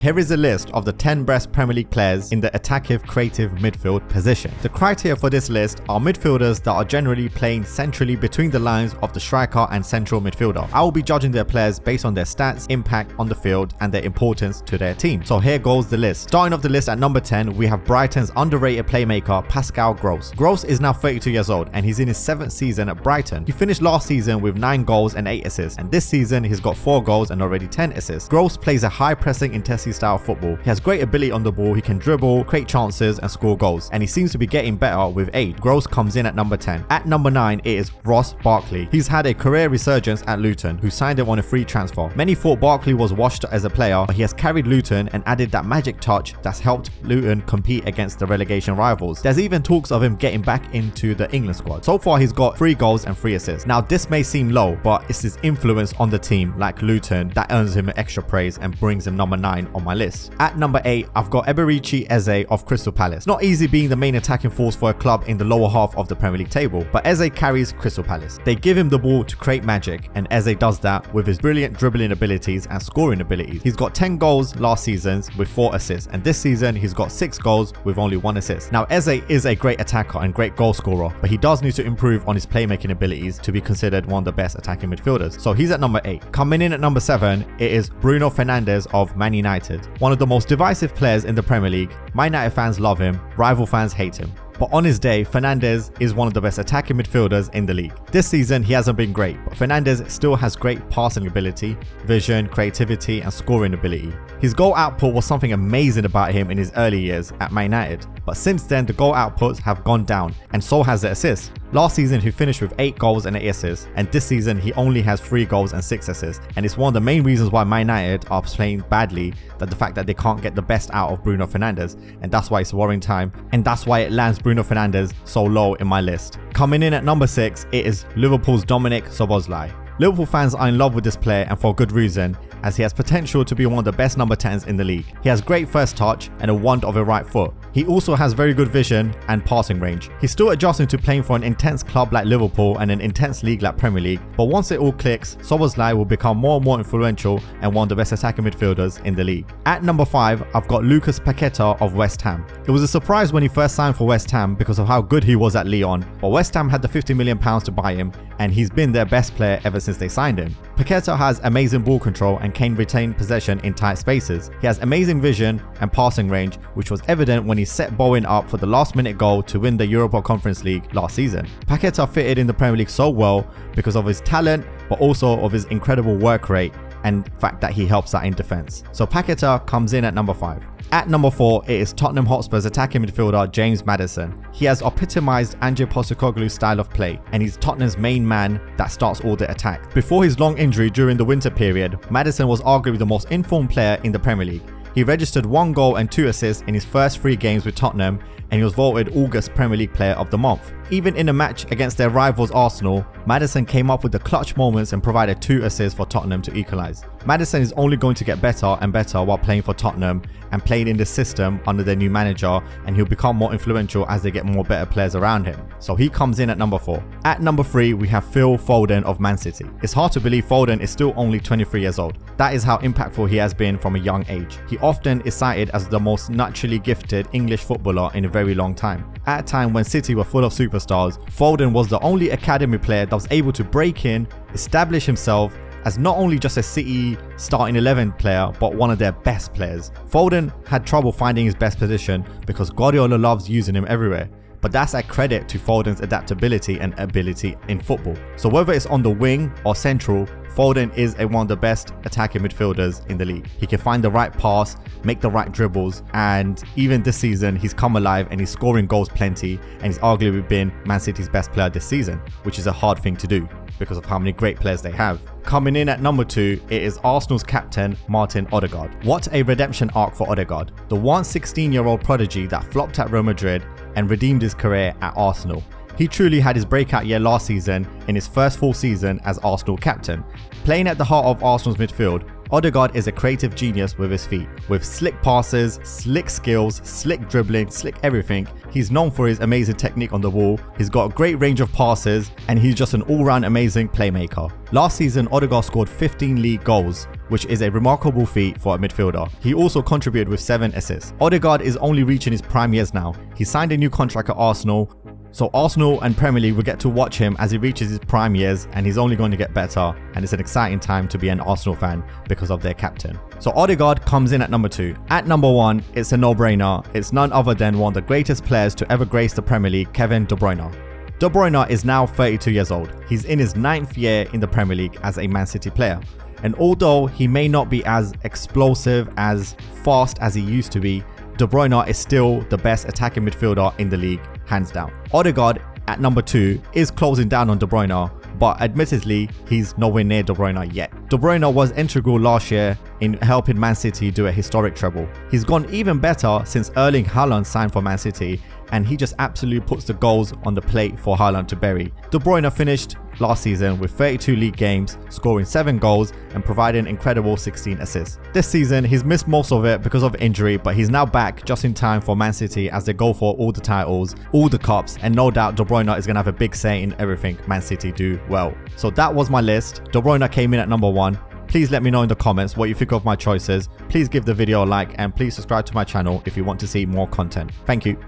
Here is a list of the 10 best Premier League players in the attacking creative midfield position. The criteria for this list are midfielders that are generally playing centrally between the lines of the striker and central midfielder. I will be judging their players based on their stats, impact on the field, and their importance to their team. So here goes the list. Starting off the list at number 10, we have Brighton's underrated playmaker Pascal Gross. Gross is now 32 years old and he's in his 7th season at Brighton. He finished last season with 9 goals and 8 assists, and this season he's got 4 goals and already 10 assists. Gross plays a high pressing intensity style of football. He has great ability on the ball, he can dribble, create chances and score goals, and he seems to be getting better with age. Gross comes in at number 10. At number 9 it is Ross Barkley. He's had a career resurgence at Luton, who signed him on a free transfer. Many thought Barkley was washed as a player, but he has carried Luton and added that magic touch that's helped Luton compete against the relegation rivals. There's even talks of him getting back into the England squad. So far he's got 3 goals and 3 assists. Now this may seem low, but it's his influence on the team like Luton that earns him extra praise and brings him number 9 on my list. At number 8, I've got Eberechi Eze of Crystal Palace. Not easy being the main attacking force for a club in the lower half of the Premier League table, but Eze carries Crystal Palace. They give him the ball to create magic, and Eze does that with his brilliant dribbling abilities and scoring abilities. He's got 10 goals last season with 4 assists, and this season he's got 6 goals with only 1 assist. Now Eze is a great attacker and great goal scorer, but he does need to improve on his playmaking abilities to be considered one of the best attacking midfielders. So he's at number 8. Coming in at number 7, it is Bruno Fernandes of Man United. One of the most divisive players in the Premier League. Man United fans love him, rival fans hate him. But on his day, Fernandes is one of the best attacking midfielders in the league. This season, he hasn't been great, but Fernandes still has great passing ability, vision, creativity, and scoring ability. His goal output was something amazing about him in his early years at Man United, but since then, the goal outputs have gone down, and so has the assists. Last season, he finished with 8 goals and 8 assists, and this season, he only has 3 goals and 6 assists. And it's one of the main reasons why Man United are playing badly, that the fact that they can't get the best out of Bruno Fernandes, and that's why it's worrying time, and that's why it lands Bruno Fernandes so low in my list. Coming in at number 6, it is Liverpool's Dominik Szoboszlai. Liverpool fans are in love with this player, and for good reason, as he has potential to be one of the best number 10s in the league. He has great first touch and a wand of a right foot. He also has very good vision and passing range. He's still adjusting to playing for an intense club like Liverpool and an intense league like Premier League, but once it all clicks, Szoboszlai will become more and more influential and one of the best attacking midfielders in the league. At number 5, I've got Lucas Paqueta of West Ham. It was a surprise when he first signed for West Ham because of how good he was at Lyon, but West Ham had the £50 million to buy him, and he's been their best player ever since they signed him. Paqueta has amazing ball control and can retain possession in tight spaces. He has amazing vision and passing range, which was evident when he set Bowen up for the last minute goal to win the Europa Conference League last season. Paqueta fitted in the Premier League so well because of his talent, but also of his incredible work rate and the fact that he helps out in defense. So Paqueta comes in at number 5. At number 4, it is Tottenham Hotspur's attacking midfielder James Maddison. He has epitomized Ange Postecoglou's style of play, and he's Tottenham's main man that starts all the attacks. Before his long injury during the winter period, Maddison was arguably the most informed player in the Premier League. He registered 1 goal and 2 assists in his first 3 games with Tottenham, and he was voted August Premier League Player of the Month. Even in a match against their rivals Arsenal, Maddison came up with the clutch moments and provided 2 assists for Tottenham to equalise. Maddison is only going to get better and better while playing for Tottenham and playing in the system under their new manager, and he'll become more influential as they get more better players around him. So he comes in at number 4. At number 3, we have Phil Foden of Man City. It's hard to believe Foden is still only 23 years old. That is how impactful he has been from a young age. He often is cited as the most naturally gifted English footballer in a very long time. At a time when City were full of superstars, Foden was the only academy player that was able to break in, establish himself as not only just a City starting 11 player, but one of their best players. Foden had trouble finding his best position because Guardiola loves using him everywhere, but that's a credit to Foden's adaptability and ability in football. So whether it's on the wing or central, Foden is one of the best attacking midfielders in the league. He can find the right pass, make the right dribbles, and even this season he's come alive and he's scoring goals plenty, and he's arguably been Man City's best player this season, which is a hard thing to do because of how many great players they have. Coming in at number 2, it is Arsenal's captain Martin Odegaard. What a redemption arc for Odegaard, the once 16-year-old prodigy that flopped at Real Madrid and redeemed his career at Arsenal. He truly had his breakout year last season in his first full season as Arsenal captain. Playing at the heart of Arsenal's midfield, Odegaard is a creative genius with his feet. With slick passes, slick skills, slick dribbling, slick everything, he's known for his amazing technique on the ball, he's got a great range of passes, and he's just an all-round amazing playmaker. Last season, Odegaard scored 15 league goals, which is a remarkable feat for a midfielder. He also contributed with 7 assists. Odegaard is only reaching his prime years now. He signed a new contract at Arsenal, so Arsenal and Premier League will get to watch him as he reaches his prime years, and he's only going to get better, and it's an exciting time to be an Arsenal fan because of their captain. So Odegaard comes in at number 2. At number 1, it's a no-brainer. It's none other than one of the greatest players to ever grace the Premier League, Kevin De Bruyne. De Bruyne is now 32 years old. He's in his 9th year in the Premier League as a Man City player. And although he may not be as explosive, as fast as he used to be, De Bruyne is still the best attacking midfielder in the league, hands down. Odegaard at number 2 is closing down on De Bruyne, but admittedly, he's nowhere near De Bruyne yet. De Bruyne was integral last year in helping Man City do a historic treble. He's gone even better since Erling Haaland signed for Man City, and he just absolutely puts the goals on the plate for Haaland to bury. De Bruyne finished last season with 32 league games, scoring 7 goals and providing incredible 16 assists. This season, he's missed most of it because of injury, but he's now back just in time for Man City as they go for all the titles, all the cups, and no doubt De Bruyne is going to have a big say in everything Man City do well. So that was my list. De Bruyne came in at number 1. Please let me know in the comments what you think of my choices. Please give the video a like and please subscribe to my channel if you want to see more content. Thank you.